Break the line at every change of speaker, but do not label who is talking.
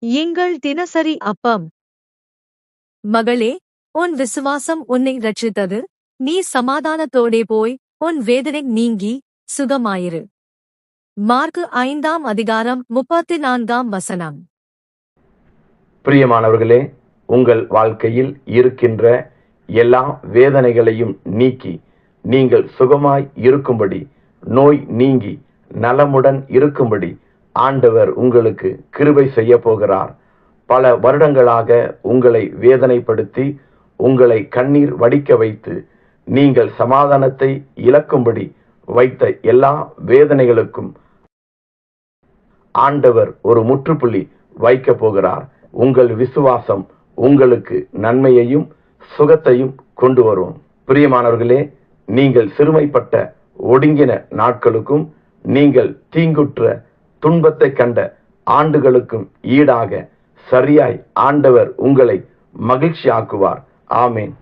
எங்கள் தினசரி அப்பம். மகளே, உன் விசுவாசம் உன்னை ரட்சித்தது. நீ சமாதானத்தோடே போய் உன் வேதனை நீங்கி சுகமாயிரு. மார்க்கு 5:34.
பிரியமானவர்களே, உங்கள் வாழ்க்கையில் இருக்கின்ற எல்லா வேதனைகளையும் நீக்கி நீங்கள் சுகமாய் இருக்கும்படி, நோய் நீங்கி நலமுடன் இருக்கும்படி ஆண்டவர் உங்களுக்கு கிருபை செய்ய போகிறார். பல வருடங்களாக உங்களை வேதனைப்படுத்தி உங்களை கண்ணீர் வடிக்க வைத்து நீங்கள் சமாதானத்தை இழக்கும்படி வைத்த எல்லா வேதனைகளுக்கும் ஆண்டவர் ஒரு முற்றுப்புள்ளி வைக்க போகிறார். உங்கள் விசுவாசம் உங்களுக்கு நன்மையையும் சுகத்தையும் கொண்டு வரும். பிரியமானவர்களே, நீங்கள் சிறுமைப்பட்ட ஒடுங்கின நாட்களுக்கும் நீங்கள் தீங்குற்ற துன்பத்தை கண்ட ஆண்டுகளுக்கும் ஈடாக சரியாய் ஆண்டவர் உங்களை மகிழ்ச்சி ஆக்குவார். ஆமேன்.